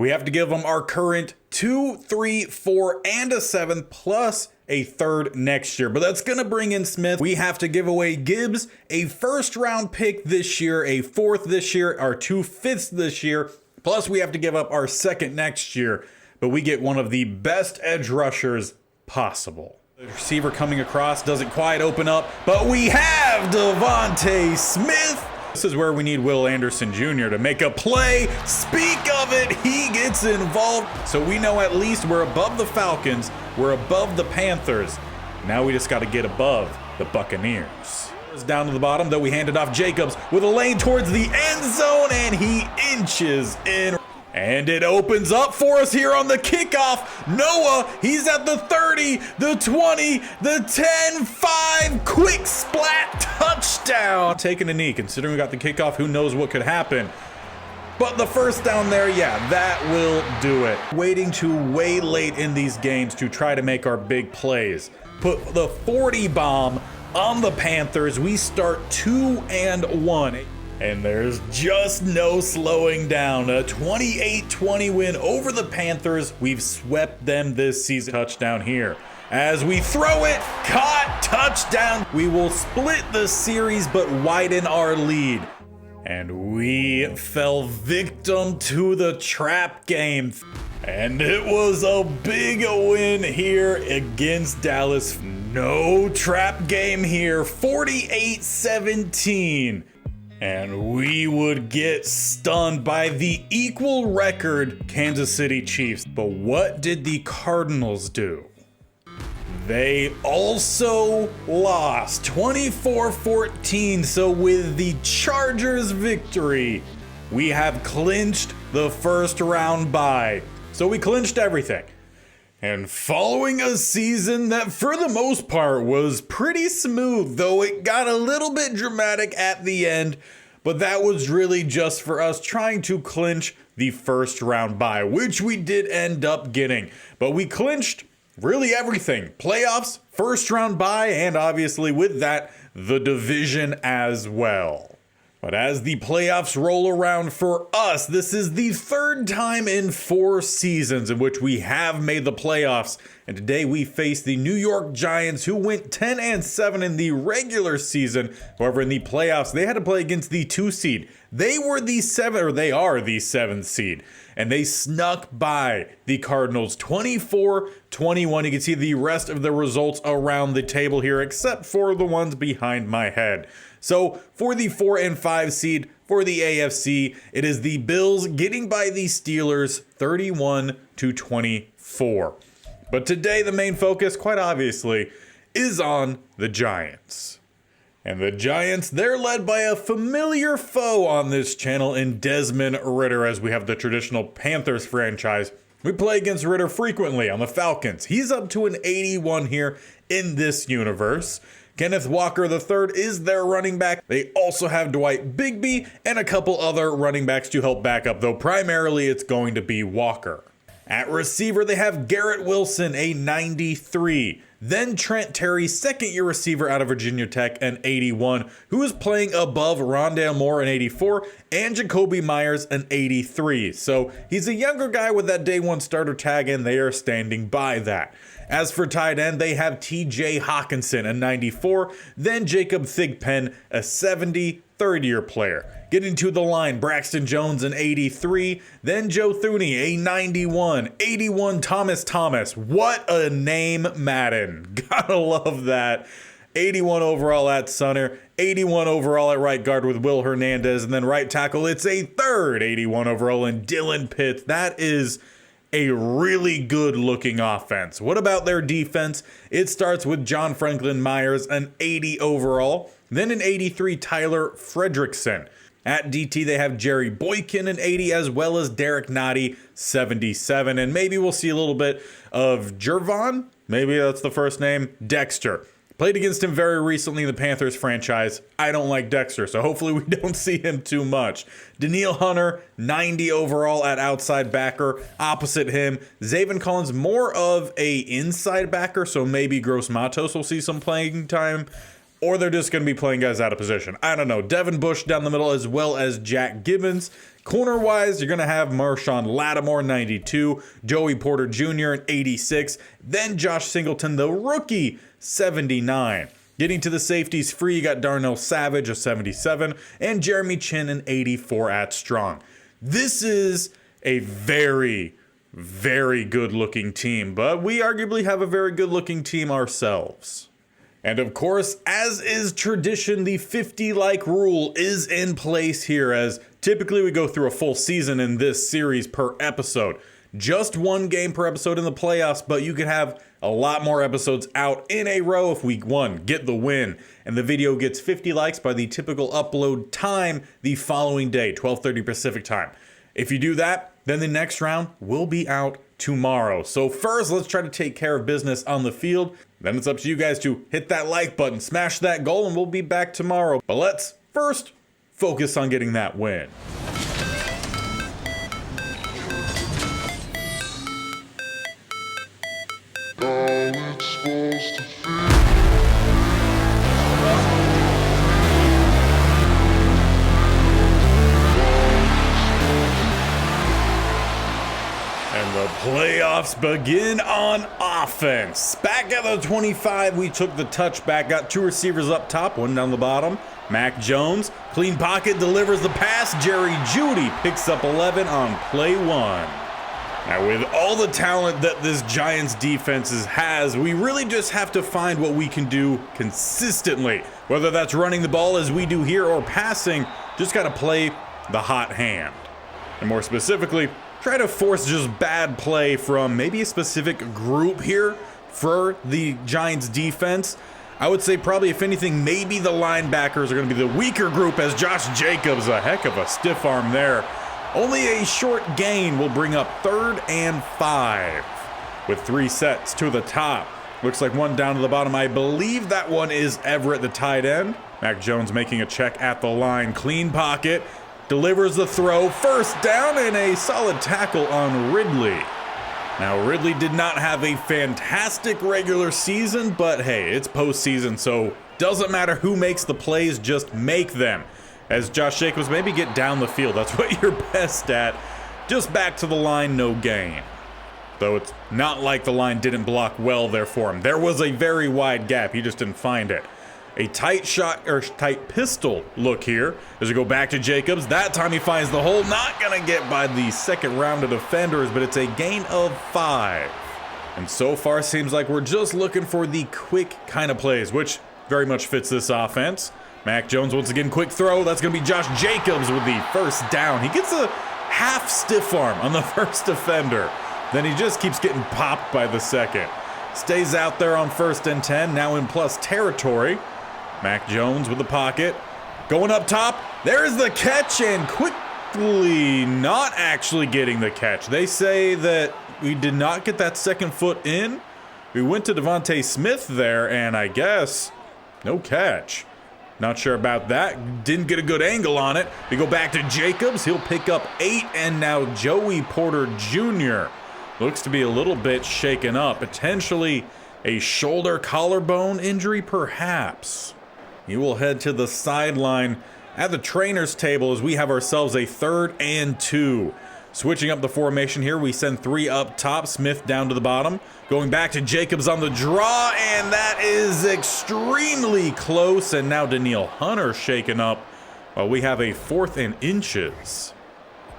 We have to give them our current 2, 3, 4, and a 7 plus a third next year. But that's going to bring in Smith. We have to give away Gibbs, a first round pick this year, a fourth this year, our 2 fifths this year. Plus we have to give up our second next year. But we get one of the best edge rushers possible. The receiver coming across doesn't quite open up, but we have Devontae Smith. This is where we need Will Anderson Jr. to make a play. Speak of it, he gets involved. So we know at least we're above the Falcons, we're above the Panthers. Now we just got to get above the Buccaneers. Down to the bottom, though we handed off Jacobs with a lane towards the end zone, and he inches in. And it opens up for us here on the kickoff. Noah, he's at the 30, the 20, the 10, 5, quick splat, touchdown. Taking a knee, considering we got the kickoff, who knows what could happen. But the first down there, yeah, that will do it. Waiting to way late in these games to try to make our big plays. Put the 40 bomb on the Panthers. We start 2-1. And there's just no slowing down. A 28-20 win over the Panthers. We've swept them this season. Touchdown here. As we throw it, caught, touchdown. We will split the series but widen our lead. And we fell victim to the trap game. And it was a big win here against Dallas. No trap game here. 48-17. And we would get stunned by the equal record Kansas City Chiefs. But what did the Cardinals do? They also lost 24-14. So with the Chargers victory, we have clinched the first round bye. So we clinched everything. And following a season that for the most part was pretty smooth, though it got a little bit dramatic at the end, but that was really just for us trying to clinch the first round bye, which we did end up getting. But we clinched really everything. Playoffs, first round bye, and obviously with that, the division as well. But as the playoffs roll around for us, this is the third time in 4 seasons in which we have made the playoffs. And today we face the New York Giants, who went 10-7 in the regular season. However, in the playoffs, they had to play against the 2 seed. They are the 7th seed. And they snuck by the Cardinals 24-21. You can see the rest of the results around the table here, except for the ones behind my head. So for the 4 and 5 seed for the AFC, it is the Bills getting by the Steelers 31-24. But today the main focus, quite obviously, is on the Giants. And the Giants, they're led by a familiar foe on this channel in Desmond Ridder, as we have the traditional Panthers franchise. We play against Ridder frequently on the Falcons. He's up to an 81 here in this universe. Kenneth Walker III is their running back. They also have Dwight Bigby and a couple other running backs to help back up, though primarily it's going to be Walker. At receiver, they have Garrett Wilson, a 93. Then Trent Terry, second-year receiver out of Virginia Tech, an 81, who is playing above Rondale Moore, an 84, and Jacoby Myers, an 83. So he's a younger guy with that day one starter tag, and they are standing by that. As for tight end, they have TJ Hawkinson, a 94, then Jacob Thigpen, a 70, third-year player. Getting to the line, Braxton Jones, an 83, then Joe Thuney, a 91, 81 Thomas. What a name, Madden. Gotta love that. 81 overall at center, 81 overall at right guard with Will Hernandez, and then right tackle, it's a third 81 overall in Dylan Pitts. That is a really good looking offense. What about their defense? It starts with John Franklin Myers, an 80 overall, then an 83 Tyler Fredrickson. At DT, they have Jerry Boykin, an 80, as well as Derek Nottie, 77. And maybe we'll see a little bit of Jervon, maybe that's the first name, Dexter. Played against him very recently in the Panthers franchise. I don't like Dexter, so hopefully we don't see him too much. Daniil Hunter, 90 overall at outside backer. Opposite him, Zaven Collins, more of a inside backer, so maybe Gross Matos will see some playing time. Or they're just going to be playing guys out of position. I don't know. Devin Bush down the middle, as well as Jack Gibbons. Corner-wise, you're going to have Marshawn Lattimore, 92, Joey Porter Jr., an 86, then Josh Singleton, the rookie, 79. Getting to the safeties free, you got Darnell Savage, a 77, and Jeremy Chin, an 84 at strong. This is a very, very good-looking team, but we arguably have a very good-looking team ourselves. And of course, as is tradition, the 50-like rule is in place here, as typically we go through a full season in this series per episode. Just one game per episode in the playoffs, but you can have a lot more episodes out in a row if week one get the win. And the video gets 50 likes by the typical upload time the following day, 12:30 Pacific time. If you do that, then the next round will be out tomorrow. So first, let's try to take care of business on the field. Then it's up to you guys to hit that like button, smash that goal, and we'll be back tomorrow. But let's first focus on getting that win. And the playoffs begin on offense. Back at the 25, we took the touchback, got two receivers up top, one down the bottom. Mac Jones, clean pocket, delivers the pass. Jerry Jeudy picks up 11 on play one. Now, with all the talent that this Giants defense has, we really just have to find what we can do consistently. Whether that's running the ball as we do here or passing, just got to play the hot hand. And more specifically, try to force just bad play from maybe a specific group here for the Giants defense. I would say probably, if anything, maybe the linebackers are going to be the weaker group, as Josh Jacobs, a heck of a stiff arm there. Only a short gain will bring up 3rd and 5 with 3 sets to the top. Looks like one down to the bottom. I believe that one is Everett, the tight end. Mac Jones making a check at the line. Clean pocket. Delivers the throw. First down, and a solid tackle on Ridley. Now, Ridley did not have a fantastic regular season, but hey, it's postseason, so doesn't matter who makes the plays, just make them. As Josh Jacobs, maybe get down the field. That's what you're best at. Just back to the line, no gain. Though it's not like the line didn't block well there for him. There was a very wide gap. He just didn't find it. A tight shot, or tight pistol look here as we go back to Jacobs. That time he finds the hole. Not going to get by the second round of defenders, but it's a gain of 5. And so far, seems like we're just looking for the quick kind of plays, which very much fits this offense. Mac Jones once again, quick throw. That's going to be Josh Jacobs with the first down. He gets a half stiff arm on the first defender. Then he just keeps getting popped by the second. Stays out there on 1st and 10, now in plus territory. Mac Jones with the pocket. Going up top. There's the catch, and quickly not actually getting the catch. They say that we did not get that second foot in. We went to Devontae Smith there, and I guess no catch. Not sure about that. Didn't get a good angle on it. We go back to Jacobs. He'll pick up 8, and now Joey Porter Jr. looks to be a little bit shaken up. Potentially a shoulder collarbone injury, perhaps. He will head to the sideline at the trainer's table as we have ourselves a 3rd and 2. Switching up the formation here, we send 3 up top, Smith down to the bottom. Going back to Jacobs on the draw, and that is extremely close. And now Danielle Hunter shaken up while we have a 4th and inches.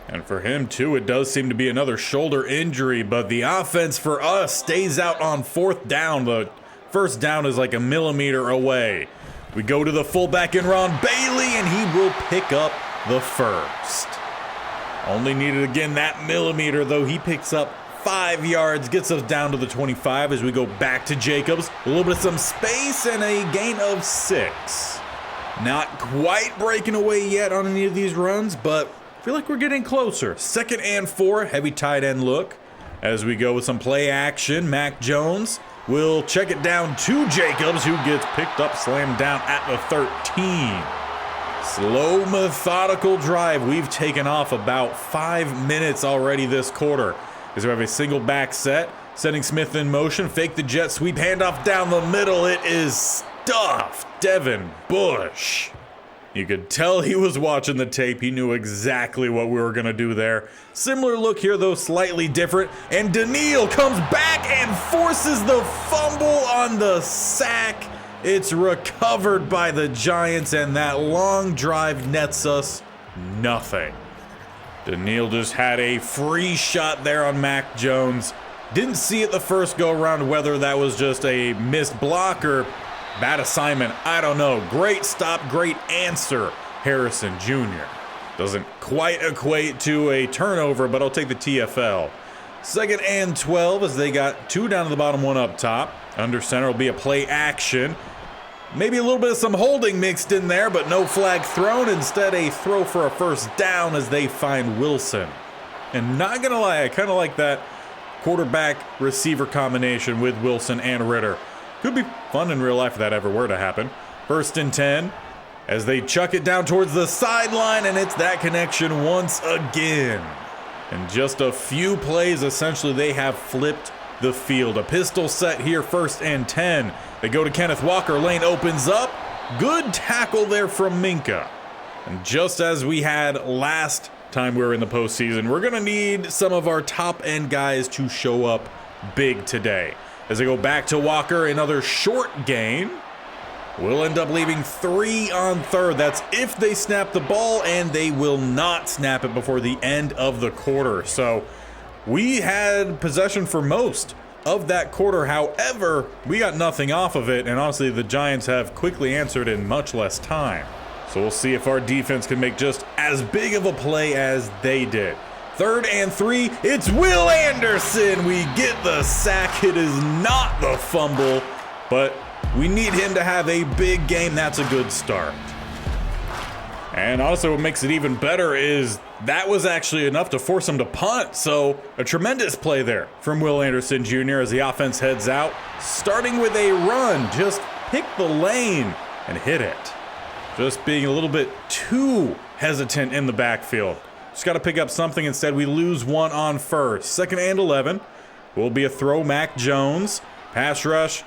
And for him too, it does seem to be another shoulder injury, but the offense for us stays out on 4th down. The first down is like a millimeter away. We go to the fullback in Ron Bailey, and he will pick up the first. Only needed again that millimeter, though. He picks up 5 yards, gets us down to the 25 as we go back to Jacobs. A little bit of some space and a gain of 6. Not quite breaking away yet on any of these runs, but I feel like we're getting closer. 2nd and 4, heavy tight end look. As we go with some play action, Mac Jones will check it down to Jacobs, who gets picked up, slammed down at the 13. Slow, methodical drive. We've taken off about 5 minutes already this quarter. As we have a single back set, setting Smith in motion, fake the jet sweep, handoff down the middle. It is stuffed. Devin Bush. You could tell he was watching the tape. He knew exactly what we were going to do there. Similar look here, though slightly different. And Daniil comes back and forces the fumble on the sack. It's recovered by the Giants, and that long drive nets us nothing. Daniil just had a free shot there on Mac Jones. Didn't see it the first go around, whether that was just a missed block or bad assignment, I don't know. Great stop, great answer, Harrison Jr. Doesn't quite equate to a turnover, but I'll take the TFL. 2nd and 12 as they got 2 down to the bottom, 1 up top. Under center will be a play action. Maybe a little bit of some holding mixed in there, but no flag thrown. Instead, a throw for a first down as they find Wilson. And not gonna lie, I kind of like that quarterback-receiver combination with Wilson and Ritter. Could be fun in real life if that ever were to happen. 1st and 10 as they chuck it down towards the sideline, and it's that connection once again. In just a few plays, essentially, they have flipped the field. A pistol set here, 1st and 10. They go to Kenneth Walker. Lane opens up. Good tackle there from Minka. And just as we had last time we were in the postseason, we're going to need some of our top-end guys to show up big today. As they go back to Walker, another short gain. We'll end up leaving 3 on 3rd. That's if they snap the ball, and they will not snap it before the end of the quarter. So we had possession for most of that quarter. However, we got nothing off of it, and honestly, the Giants have quickly answered in much less time. So we'll see if our defense can make just as big of a play as they did. 3rd and 3, it's Will Anderson. We get the sack. It is not the fumble, but we need him to have a big game. That's a good start. And also what makes it even better is that was actually enough to force him to punt. So a tremendous play there from Will Anderson Jr. as the offense heads out, starting with a run. Just pick the lane and hit it. Just being a little bit too hesitant in the backfield. Just got to pick up something. Instead, we lose 1 on 1st. 2nd and 11 will be a throw. Mac Jones. Pass rush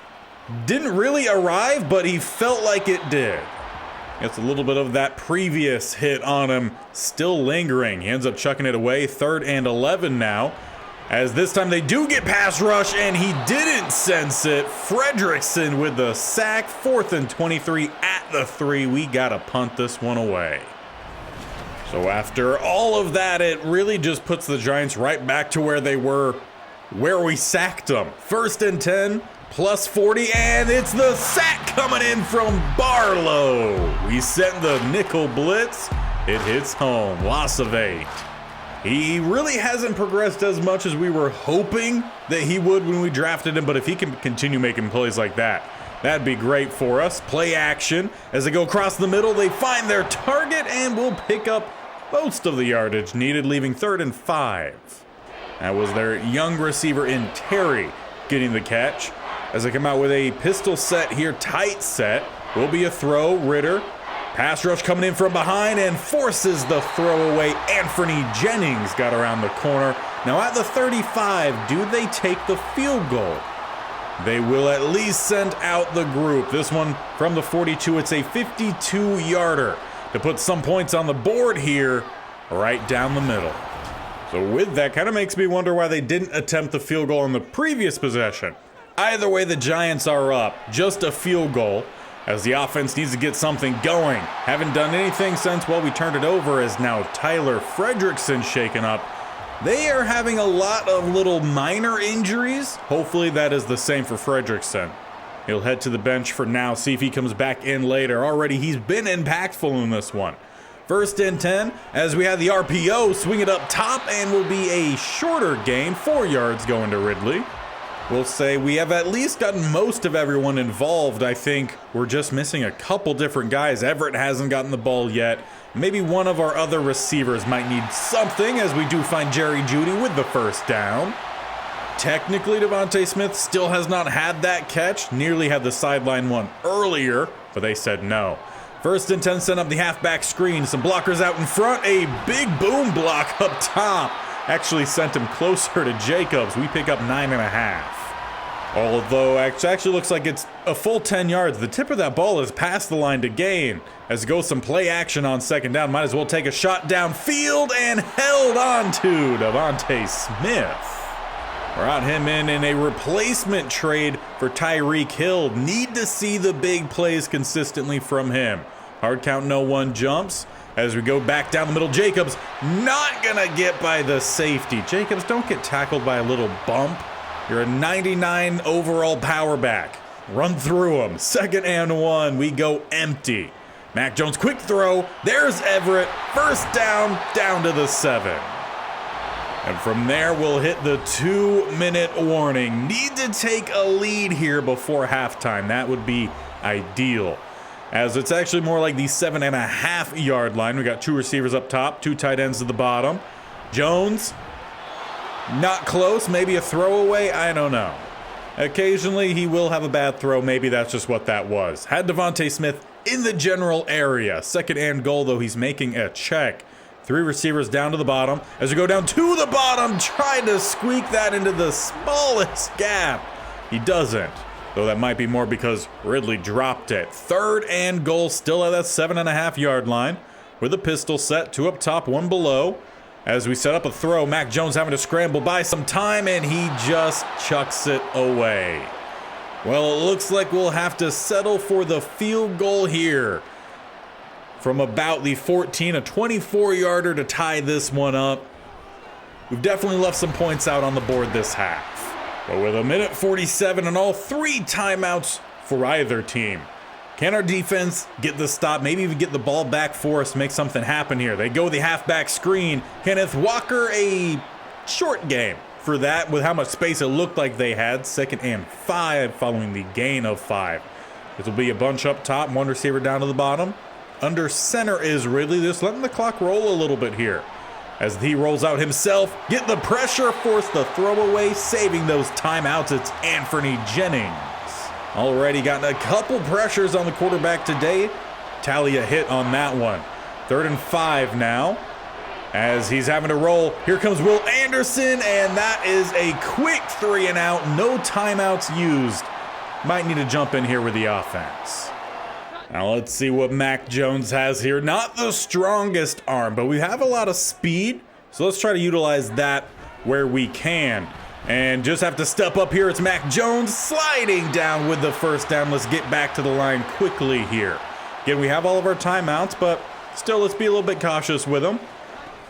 didn't really arrive, but he felt like it did. Gets a little bit of that previous hit on him still lingering. He ends up chucking it away. 3rd and 11 now. As this time they do get pass rush, and he didn't sense it. Fredrickson with the sack. 4th and 23 at the 3. We got to punt this one away. So after all of that, it really just puts the Giants right back to where they were, where we sacked them. 1st and 10, plus 40, and it's the sack coming in from Barlow. We sent the nickel blitz. It hits home. Loss of 8. He really hasn't progressed as much as we were hoping that he would when we drafted him, but if he can continue making plays like that, that'd be great for us. Play action. As they go across the middle, they find their target and will pick up most of the yardage needed, leaving 3rd and 5. That was their young receiver in Terry getting the catch. As they come out with a pistol set here, tight set, will be a throw. Ritter. Pass rush coming in from behind and forces the throw away. Anthony Jennings got around the corner. Now at the 35, do they take the field goal? They will at least send out the group. This one from the 42, it's a 52-yarder to put some points on the board here, right down the middle. So with that, kind of makes me wonder why they didn't attempt the field goal on the previous possession. Either way, the Giants are up. Just a field goal, as the offense needs to get something going. Haven't done anything since, well, we turned it over, as now Tyler Fredrickson shaken up. They are having a lot of little minor injuries. Hopefully that is the same for Fredrickson. He'll head to the bench for now, see if he comes back in later. Already he's been impactful in this one. 1st and 10, as we have the RPO, swing it up top, and will be a shorter gain, 4 yards going to Ridley. We'll say we have at least gotten most of everyone involved. I think we're just missing a couple different guys. Everett hasn't gotten the ball yet. Maybe one of our other receivers might need something, as we do find Jerry Jeudy with the first down. Technically, Devontae Smith still has not had that catch. Nearly had the sideline one earlier, but they said no. 1st and 10, send up the halfback screen. Some blockers out in front. A big boom block up top. Actually sent him closer to Jacobs. We pick up 9.5. Although it actually looks like it's a full 10 yards. The tip of that ball is past the line to gain. As it goes some play action on second down. Might as well take a shot downfield and held on to Devontae Smith. Brought him in a replacement trade for Tyreek Hill. Need to see the big plays consistently from him. Hard count, no one jumps. As we go back down the middle, Jacobs not gonna get by the safety. Jacobs, don't get tackled by a little bump. You're a 99 overall power back. Run through him. 2nd and 1. We go empty. Mac Jones, quick throw. There's Everett. First down, down to the 7. And from there, we'll hit the 2-minute warning. Need to take a lead here before halftime. That would be ideal. As it's actually more like the 7.5-yard line. We got 2 receivers up top, 2 tight ends at the bottom. Jones. Not close, maybe a throwaway, I don't know. Occasionally he will have a bad throw, maybe that's just what that was. Had Devontae Smith in the general area. 2nd and goal, though he's making a check. 3 receivers down to the bottom. As we go down to the bottom, trying to squeak that into the smallest gap. He doesn't, though that might be more because Ridley dropped it. 3rd and goal, still at that 7.5-yard line. With a pistol set, 2 up top, 1 below. As we set up a throw, Mac Jones having to scramble by some time, and he just chucks it away. Well, it looks like we'll have to settle for the field goal here. From about the 14, a 24-yarder to tie this one up. We've definitely left some points out on the board this half. But with 1:47 and all 3 timeouts for either team, can our defense get the stop, maybe even get the ball back for us, make something happen here? They go the halfback screen. Kenneth Walker, a short game for that with how much space it looked like they had. 2nd and 5 following the gain of 5. This will be a bunch up top, 1 receiver down to the bottom. Under center is Ridley, just letting the clock roll a little bit here. As he rolls out himself, get the pressure, force the throwaway, saving those timeouts. It's Anthony Jennings. Already gotten a couple pressures on the quarterback today. Tally a hit on that one. 3rd and 5 now. As he's having to roll, here comes Will Anderson, and that is a quick 3 and out. No timeouts used. Might need to jump in here with the offense. Now let's see what Mac Jones has here. Not the strongest arm, but we have a lot of speed. So let's try to utilize that where we can. And just have to step up here. It's Mac Jones sliding down with the first down. Let's get back to the line quickly here. Again, we have all of our timeouts, but still let's be a little bit cautious with them.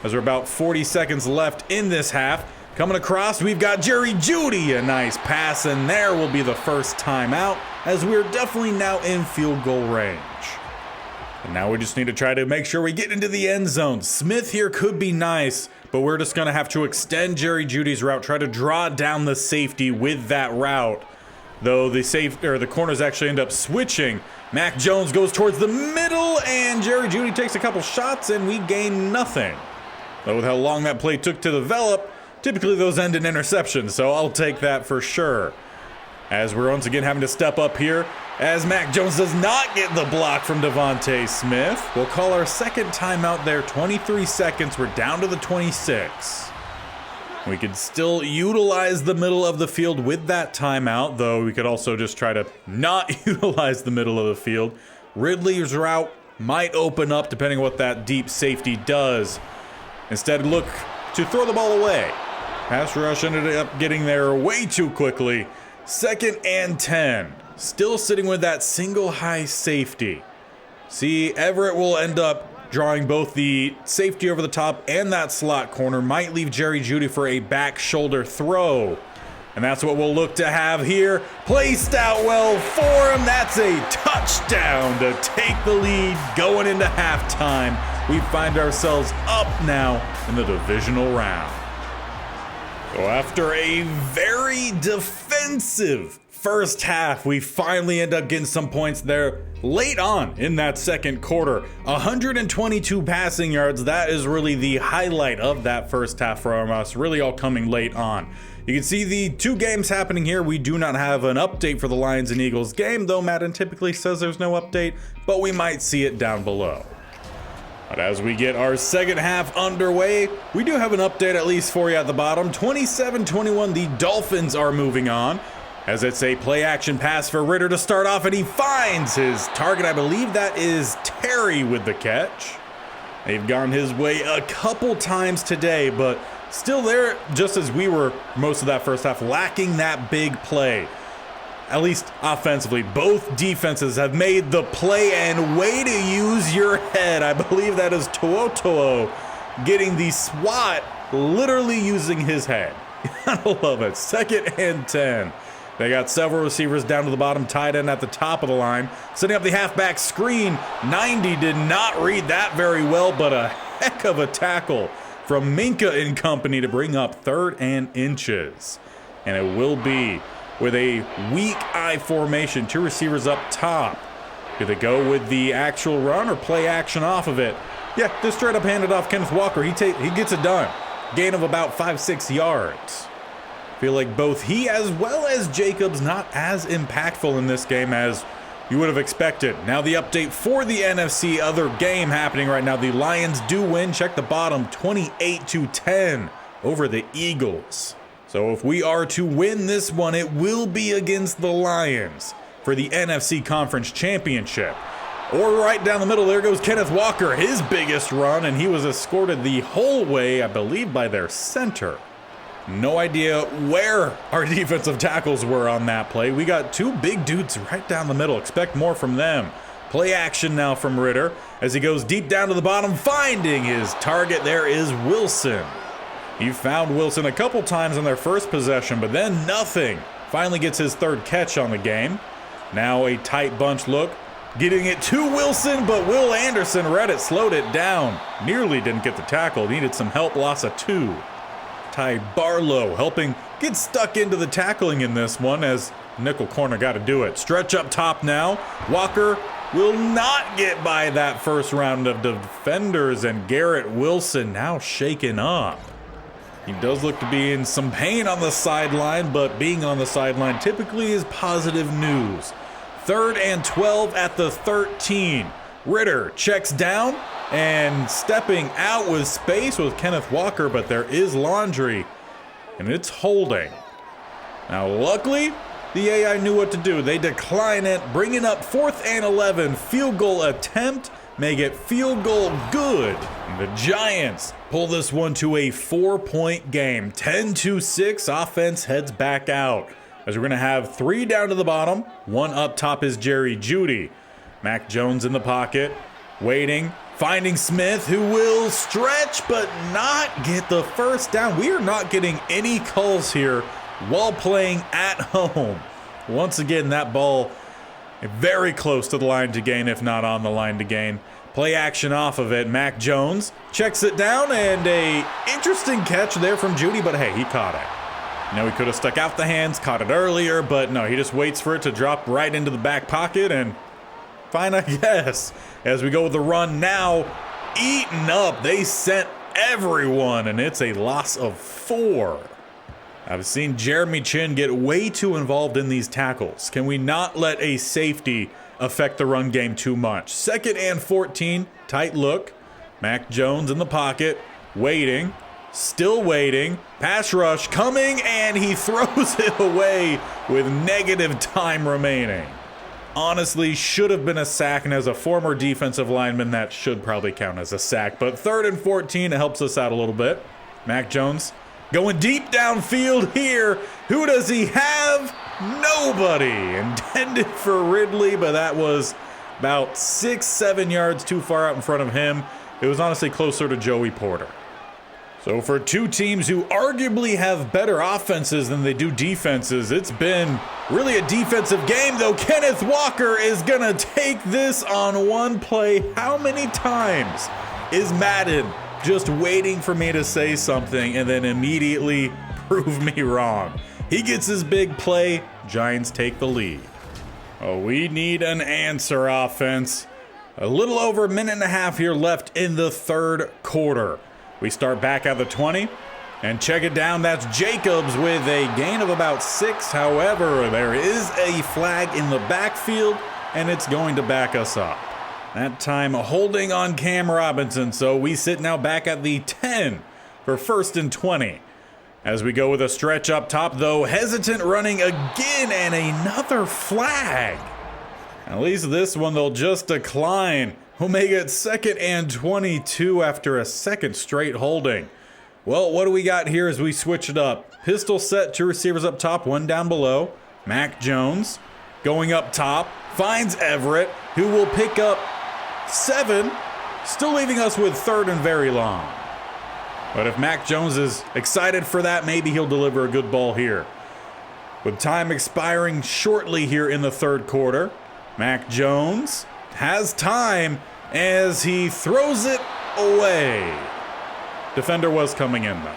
As we're about 40 seconds left in this half. Coming across, we've got Jerry Jeudy. A nice pass, and there will be the first timeout, as we're definitely now in field goal range. And now we just need to try to make sure we get into the end zone. Smith here could be nice, but we're just going to have to extend Jerry Jeudy's route, try to draw down the safety with that route. Though the corners actually end up switching. Mac Jones goes towards the middle, and Jerry Jeudy takes a couple shots, and we gain nothing. Though with how long that play took to develop, typically those end in interceptions, so I'll take that for sure. As we're once again having to step up here, as Mac Jones does not get the block from Devontae Smith. We'll call our 2nd timeout there, 23 seconds. We're down to the 26. We could still utilize the middle of the field with that timeout, though we could also just try to not utilize the middle of the field. Ridley's route might open up depending on what that deep safety does. Instead, look to throw the ball away. Pass rush ended up getting there way too quickly. 2nd and 10. Still sitting with that single high safety. See, Everett will end up drawing both the safety over the top and that slot corner. Might leave Jerry Jeudy for a back shoulder throw. And that's what we'll look to have here. Placed out well for him. That's a touchdown to take the lead going into halftime. We find ourselves up now in the divisional round. So after a very defensive first half, we finally end up getting some points there late on in that 2nd quarter. 122 passing yards. That is really the highlight of that first half for us, really all coming late on. You can see the 2 games happening here. We do not have an update for the Lions and Eagles game, though Madden typically says there's no update, but we might see it down below. But as we get our 2nd half underway, we do have an update at least for you at the bottom. 27-21, the Dolphins are moving on. as it's a play action pass for Ritter to start off, and he finds his target. I believe that is Terry with the catch. They've gone his way a couple times today, but still there, just as we were most of that first half, lacking that big play. At least offensively, both defenses have made the play, and way to use your head. I believe that is To'o getting the swat, literally using his head. I love it. 2nd and 10. They got several receivers down to the bottom, tight end at the top of the line. Setting up the halfback screen. 90 did not read that very well, but a heck of a tackle from Minka and company to bring up 3rd and inches. And it will be with a weak eye formation. 2 receivers up top. Do they go with the actual run or play action off of it? Yeah, just straight up handed off Kenneth Walker. He gets it done. Gain of about 5-6 yards. Feel like both he as well as Jacobs not as impactful in this game as you would have expected. Now the update for the NFC other game happening right now. The Lions do win. Check the bottom, 28-10 over the Eagles. So if we are to win this one, it will be against the Lions for the NFC Conference Championship. Or right down the middle, there goes Kenneth Walker, his biggest run, and he was escorted the whole way, I believe, by their center. No idea where our defensive tackles were on that play. We got 2 big dudes right down the middle. Expect more from them. Play action now from Ritter as he goes deep down to the bottom, finding his target. There is Wilson. He found Wilson a couple times on their first possession, but then nothing. Finally gets his 3rd catch on the game. Now a tight bunch look. Getting it to Wilson, but Will Anderson read it, slowed it down. Nearly didn't get the tackle. Needed some help, loss of 2. Ty Barlow helping get stuck into the tackling in this one as nickel corner got to do it. Stretch up top now. Walker will not get by that first round of defenders, and Garrett Wilson now shaken up. He does look to be in some pain on the sideline, but being on the sideline typically is positive news. 3rd and 12 at the 13. Ritter checks down and stepping out with space with Kenneth Walker, but there is laundry, and it's holding. Now, luckily, the AI knew what to do. They decline it, bringing up 4th and 11. Field goal attempt, make it field goal good. And the Giants pull this one to a 4-point game. 10-6, offense heads back out. As we're going to have 3 down to the bottom. 1 up top is Jerry Jeudy. Mac Jones in the pocket, waiting, finding Smith, who will stretch but not get the first down. We are not getting any calls here while playing at home. Once again, that ball very close to the line to gain, if not on the line to gain. Play action off of it. Mac Jones checks it down, and a interesting catch there from Jeudy, but hey, he caught it. Now he could have stuck out the hands, caught it earlier, but no, he just waits for it to drop right into the back pocket, and fine, I guess. As we go with the run now, eaten up. They sent everyone, and it's a loss of 4. I've seen Jeremy Chin get way too involved in these tackles. Can we not let a safety affect the run game too much? 2nd and 14, tight look. Mac Jones in the pocket, waiting, still waiting. Pass rush coming, and he throws it away with negative time remaining. Honestly, should have been a sack, and as a former defensive lineman, that should probably count as a sack. But 3rd and 14, it helps us out a little bit. Mac Jones going deep downfield here. Who does he have? Nobody. Intended for Ridley, but that was about 6-7 yards too far out in front of him. It was honestly closer to Joey Porter. So for 2 teams who arguably have better offenses than they do defenses, it's been really a defensive game, though. Kenneth Walker is going to take this on one play. How many times is Madden just waiting for me to say something and then immediately prove me wrong? He gets his big play. Giants take the lead. Oh, we need an answer, offense. A little over a minute and a half here left in the 3rd quarter. We start back at the 20 and check it down. That's Jacobs with a gain of about 6. However, there is a flag in the backfield, and it's going to back us up. That time holding on Cam Robinson, so we sit now back at the 10 for 1st and 20. As we go with a stretch up top, though, hesitant running again, and another flag. At least this one they'll just decline. We'll make it 2nd and 22 after a second straight holding. Well, what do we got here as we switch it up? Pistol set, 2 receivers up top, 1 down below. Mac Jones going up top, finds Everett, who will pick up 7, still leaving us with 3rd and very long. But if Mac Jones is excited for that, maybe he'll deliver a good ball here. With time expiring shortly here in the 3rd quarter, Mac Jones has time as he throws it away. Defender was coming in though.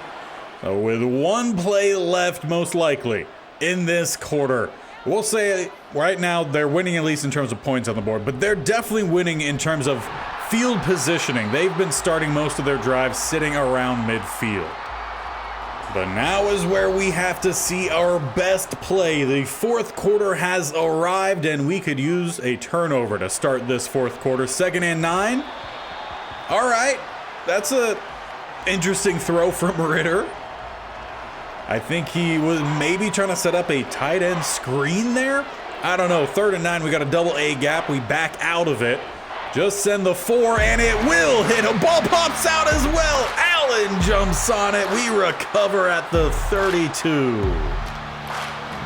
So with 1 play left most likely in this quarter, we'll say right now they're winning at least in terms of points on the board, but they're definitely winning in terms of field positioning. They've been starting most of their drives sitting around midfield. But now is where we have to see our best play. The 4th quarter has arrived, and we could use a turnover to start this 4th quarter. 2nd and 9. All right, that's a interesting throw from Ritter. I think he was maybe trying to set up a tight end screen there. I don't know. 3rd and 9, we got a double A gap. We back out of it. Just send the 4, and it will hit. A ball pops out as well. Allen jumps on it. We recover at the 32.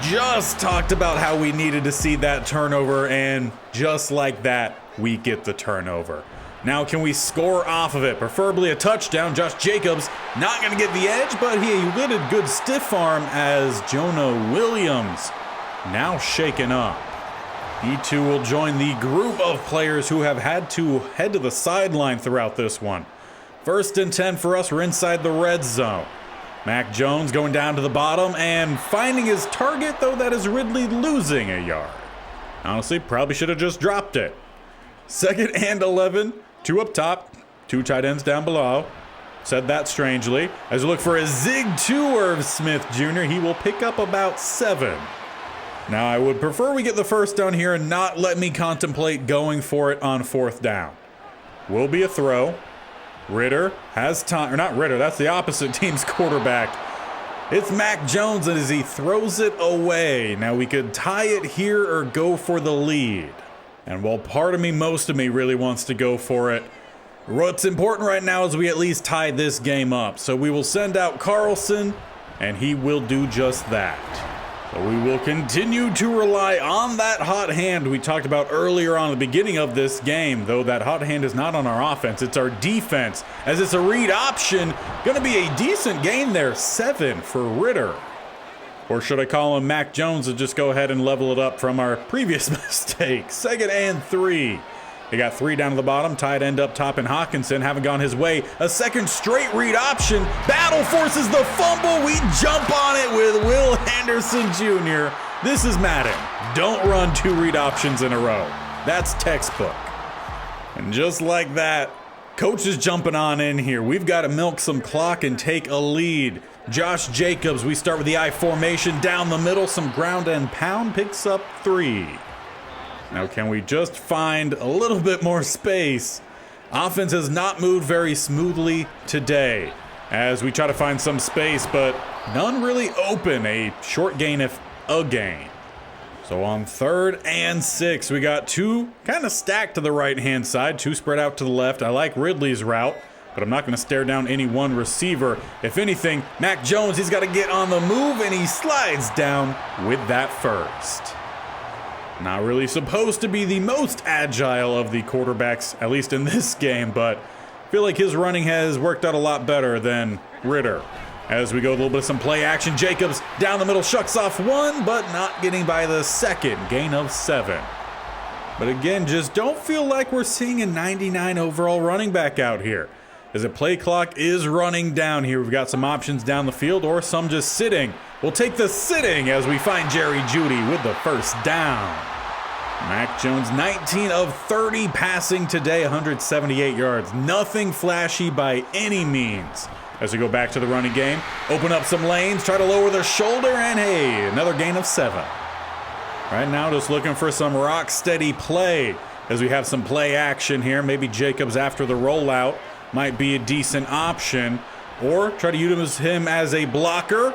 Just talked about how we needed to see that turnover, and just like that, we get the turnover. Now, can we score off of it? Preferably a touchdown. Josh Jacobs not going to get the edge, but he lit a good stiff arm as Jonah Williams now shaken up. He too will join the group of players who have had to head to the sideline throughout this one. 1st and 10 for us. We're inside the red zone. Mac Jones going down to the bottom and finding his target, though that is Ridley losing a yard. Honestly, probably should have just dropped it. 2nd and 11. 2 up top, 2 tight ends down below. Said that strangely. As we look for a zig to Irv Smith Jr., he will pick up about 7. Now, I would prefer we get the 1st down here and not let me contemplate going for it on 4th down. Will be a throw. Ritter has time, or not Ritter, that's the opposite team's quarterback. It's Mac Jones, and as he throws it away. Now, we could tie it here or go for the lead. And while part of me, most of me, really wants to go for it, what's important right now is we at least tie this game up. So we will send out Carlson, and he will do just that. So we will continue to rely on that hot hand we talked about earlier on the beginning of this game, though that hot hand is not on our offense, it's our defense, as it's a read option. Going to be a decent gain there, 7 for Ritter. Or should I call him Mac Jones and just go ahead and level it up from our previous mistake? 2nd and 3. They got 3 down to the bottom. Tight end up top in Hawkinson. Haven't gone his way. A second straight read option. Battle forces the fumble. We jump on it with Will Henderson Jr. This is Madden. Don't run 2 read options in a row. That's textbook. And just like that, coach is jumping on in here. We've got to milk some clock and take a lead. Josh Jacobs, we start with the I formation down the middle, some ground and pound, picks up 3. Now can we just find a little bit more space? Offense has not moved very smoothly today as we try to find some space, but none really open. A short gain if a gain. So on 3rd and 6, we got 2 kind of stacked to the right-hand side, 2 spread out to the left. I like Ridley's route, but I'm not going to stare down any one receiver. If anything, Mac Jones, he's got to get on the move, and he slides down with that 1st. Not really supposed to be the most agile of the quarterbacks, at least in this game, but I feel like his running has worked out a lot better than Ritter. As we go a little bit of some play action, Jacobs down the middle shucks off 1, but not getting by the 2nd, gain of 7. But again, just don't feel like we're seeing a 99 overall running back out here. As the play clock is running down here, we've got some options down the field or some just sitting. We'll take the sitting as we find Jerry Jeudy with the 1st down. Mac Jones, 19 of 30 passing today, 178 yards. Nothing flashy by any means. As we go back to the running game, open up some lanes, try to lower the shoulder, and hey, another gain of 7. Right now, just looking for some rock steady play as we have some play action here. Maybe Jacobs after the rollout might be a decent option. or try to use him as a blocker.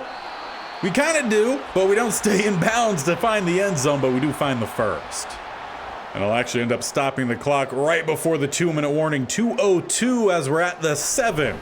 We kind of do, but we don't stay in bounds to find the end zone, but we do find the first. And it'll actually end up stopping the clock right before the 2-minute warning, 2:02 as we're at the 7.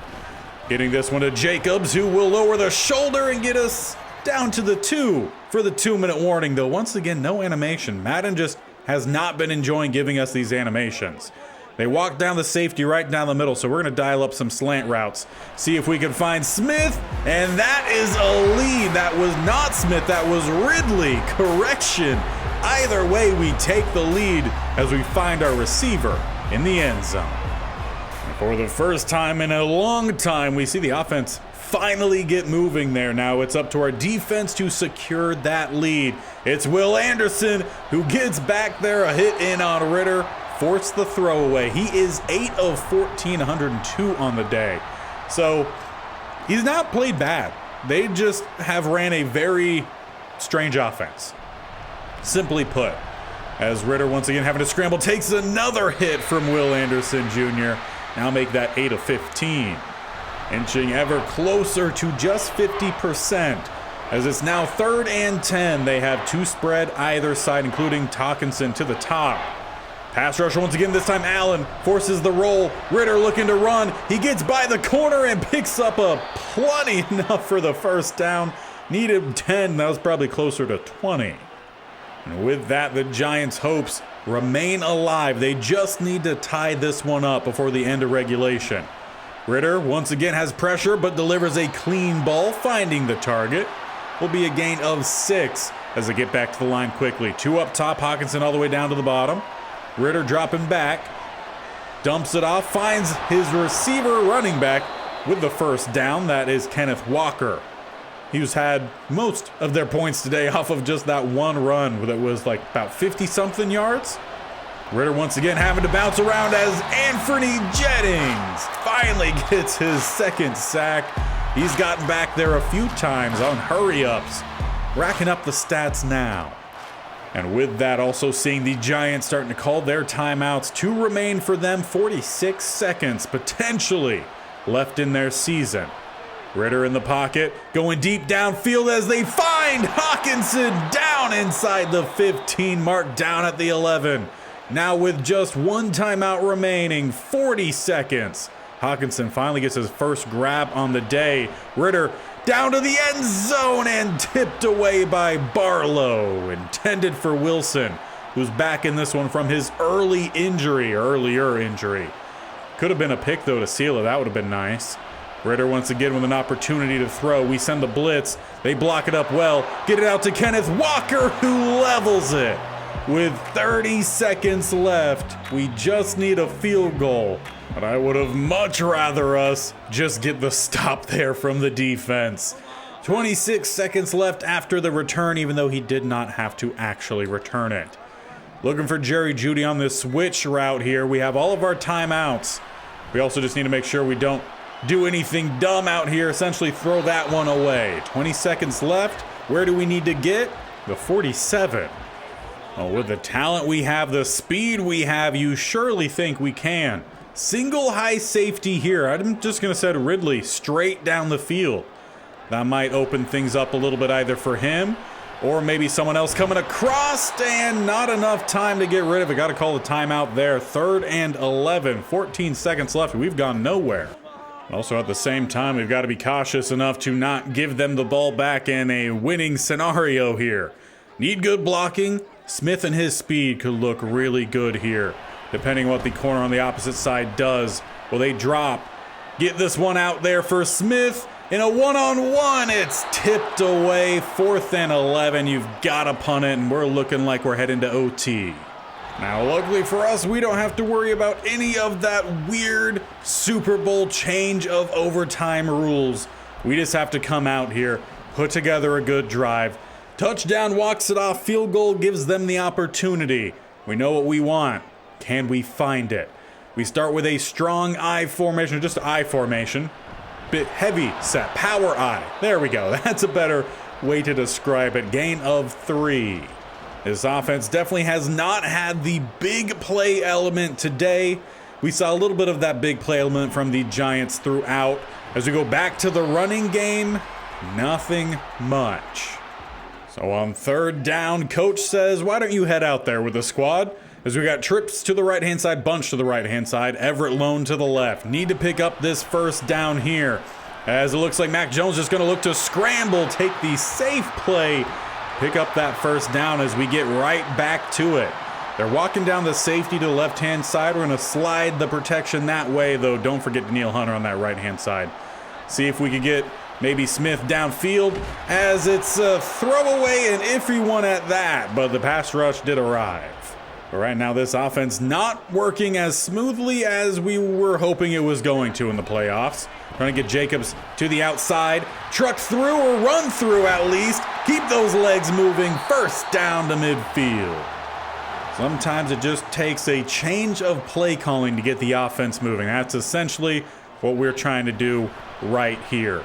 Getting this one to Jacobs, who will lower the shoulder and get us down to the 2 for the 2-minute warning, though once again, no animation. Madden just has not been enjoying giving us these animations. They walk down the safety right down the middle, so we're going to dial up some slant routes, see if we can find Smith, and that is a lead. That was not Smith, that was Ridley. Correction. Either way, we take the lead as we find our receiver in the end zone. And for the first time in a long time, we see the offense finally get moving there. Now it's up to our defense to secure that lead. It's Will Anderson who gets back there, a hit in on Ritter. Force the throwaway. He is 8 of 14, 102 on the day. So he's not played bad. They just have ran a very strange offense. Simply put, as Ritter once again having to scramble, takes another hit from Will Anderson Jr. Now make that 8 of 15. Inching ever closer to just 50%. As it's now 3rd and 10. They have 2 spread either side, including Hockenson to the top. Pass rush once again, this time Allen forces the roll. Ritter looking to run. He gets by the corner and picks up a plenty enough for the first down. Needed 10, that was probably closer to 20. And with that, the Giants' hopes remain alive. They just need to tie this one up before the end of regulation. Ritter once again has pressure, but delivers a clean ball, finding the target. Will be a gain of 6 as they get back to the line quickly. 2 up top, Hockenson all the way down to the bottom. Ritter dropping back, dumps it off, finds his receiver running back with the first down. That is Kenneth Walker. He's had most of their points today off of just that one run that was like about 50-something yards. Ritter once again having to bounce around as Anthony Jennings finally gets his second sack. He's gotten back there a few times on hurry-ups, racking up the stats now. And with that, also seeing the Giants starting to call their timeouts. 2 remain for them, 46 seconds potentially left in their season. Ritter in the pocket, going deep downfield as they find Hockenson down inside the 15, mark down at the 11. Now with just 1 timeout remaining, 40 seconds. Hockenson finally gets his first grab on the day. Ritter down to the end zone and tipped away by Barlow. Intended for Wilson, who's back in this one from his earlier injury. Could have been a pick, though, to seal it. That would have been nice. Ritter once again with an opportunity to throw. We send the blitz. They block it up well. Get it out to Kenneth Walker, who levels it. With 30 seconds left, we just need a field goal. But I would have much rather us just get the stop there from the defense. 26 seconds left after the return, even though he did not have to actually return it. Looking for Jerry Jeudy on this switch route here. We have all of our timeouts. We also just need to make sure we don't do anything dumb out here. Essentially throw that one away. 20 seconds left. Where do we need to get? The 47. Well, with the talent we have, the speed we have, you surely think we can. Single high safety here. I'm just going to send Ridley straight down the field. That might open things up a little bit either for him or maybe someone else coming across, and not enough time to get rid of it. Got to call the timeout there. 3rd and 11. 14 seconds left. We've gone nowhere. Also at the same time, we've got to be cautious enough to not give them the ball back in a winning scenario here. Need good blocking. Smith and his speed could look really good here, depending on what the corner on the opposite side does. Will they drop? Get this one out there for Smith. In a one-on-one, it's tipped away. 4th and 11. You've got to punt it, and we're looking like we're heading to OT. Now, luckily for us, we don't have to worry about any of that weird Super Bowl change of overtime rules. We just have to come out here, put together a good drive. Touchdown walks it off. Field goal gives them the opportunity. We know what we want. Can we find it? We start with a strong I formation, just I formation. Bit heavy set, power I. There we go. That's a better way to describe it. Gain of 3. This offense definitely has not had the big play element today. We saw a little bit of that big play element from the Giants throughout. As we go back to the running game, nothing much. So on third down, coach says, why don't you head out there with the squad? As we got trips to the right-hand side, bunch to the right-hand side, Everett lone to the left. Need to pick up this first down here. As it looks like Mac Jones is going to look to scramble, take the safe play, pick up that first down as we get right back to it. They're walking down the safety to the left-hand side. We're going to slide the protection that way, though. Don't forget Danielle Hunter on that right-hand side. See if we could get maybe Smith downfield, as it's a throwaway, an iffy one at that, but the pass rush did arrive. But right now, this offense not working as smoothly as we were hoping it was going to in the playoffs. Trying to get Jacobs to the outside, truck through or run through at least. Keep those legs moving, first down to midfield. Sometimes it just takes a change of play calling to get the offense moving. That's essentially what we're trying to do right here.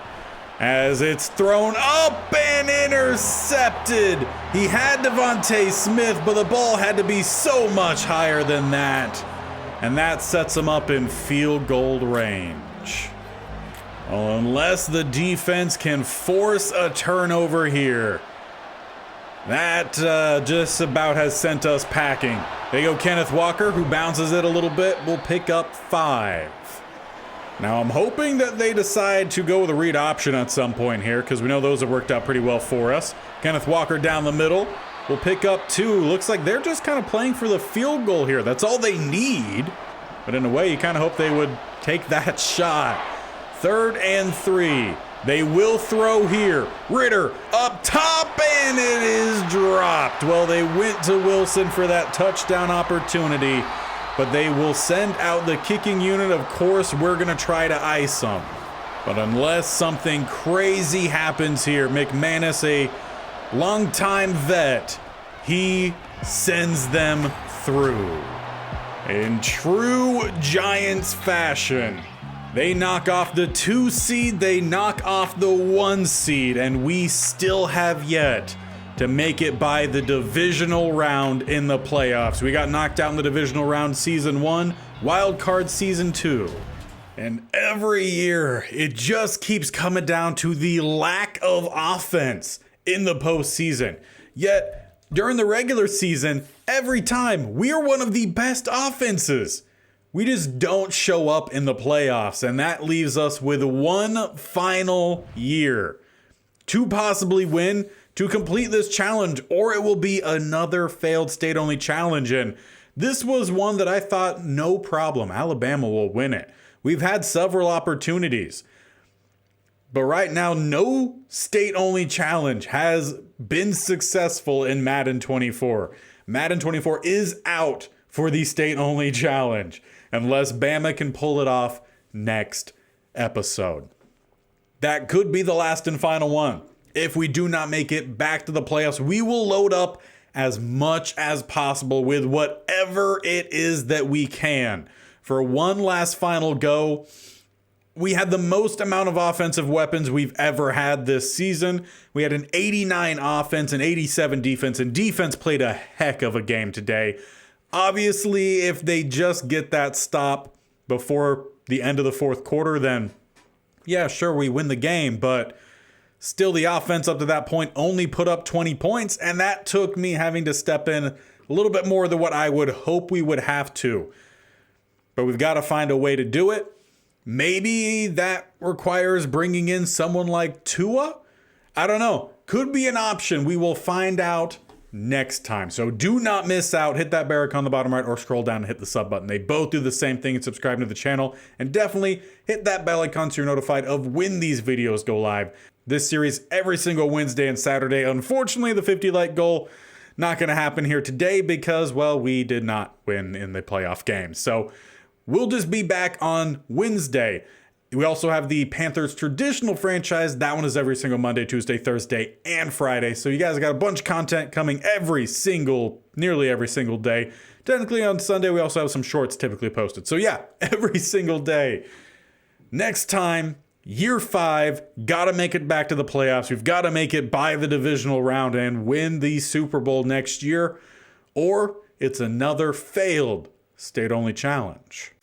As it's thrown up and intercepted. He had Devontae Smith, but the ball had to be so much higher than that. And that sets him up in field goal range. Well, unless the defense can force a turnover here. That just about has sent us packing. There you go, Kenneth Walker, who bounces it a little bit, will pick up 5. Now, I'm hoping that they decide to go with a read option at some point here, because we know those have worked out pretty well for us. Kenneth Walker down the middle will pick up 2. Looks like they're just kind of playing for the field goal here. That's all they need. But in a way, you kind of hope they would take that shot. 3rd and 3. They will throw here. Ritter up top, and it is dropped. Well, they went to Wilson for that touchdown opportunity, but they will send out the kicking unit. Of course, we're going to try to ice them. But unless something crazy happens here, McManus, a longtime vet, he sends them through. In true Giants fashion, they knock off the 2 seed, they knock off the 1 seed, and we still have yet to make it by the divisional round in the playoffs. We got knocked out in the divisional round season 1, wild card season 2. And every year, it just keeps coming down to the lack of offense in the postseason. Yet, during the regular season, every time, we are one of the best offenses. We just don't show up in the playoffs, and that leaves us with 1 final year to possibly win, to complete this challenge, or it will be another failed state-only challenge. And this was one that I thought, no problem, Alabama will win it. We've had several opportunities, but right now, no state-only challenge has been successful in Madden 24. Madden 24 is out for the state-only challenge, unless Bama can pull it off next episode. That could be the last and final one. If we do not make it back to the playoffs, we will load up as much as possible with whatever it is that we can. For one last final go, we had the most amount of offensive weapons we've ever had this season. We had an 89 offense and 87 defense, and defense played a heck of a game today. Obviously, if they just get that stop before the end of the 4th quarter, then yeah, sure, we win the game, but still the offense up to that point only put up 20 points, and that took me having to step in a little bit more than what I would hope we would have to. But we've got to find a way to do it. Maybe that requires bringing in someone like Tua? I don't know. Could be an option. We will find out next time. So do not miss out. Hit that bell icon on the bottom right or scroll down and hit the sub button. They both do the same thing, and subscribe to the channel. And definitely hit that bell icon so you're notified of when these videos go live. This series every single Wednesday and Saturday. Unfortunately, the 50 like goal not going to happen here today because, well, we did not win in the playoff game. So we'll just be back on Wednesday. We also have the Panthers traditional franchise. That one is every single Monday, Tuesday, Thursday, and Friday. So you guys got a bunch of content coming nearly every single day. Technically on Sunday, we also have some shorts typically posted. So yeah, every single day. Next time, year 5, got to make it back to the playoffs. We've got to make it by the divisional round and win the Super Bowl next year, or it's another failed state-only challenge.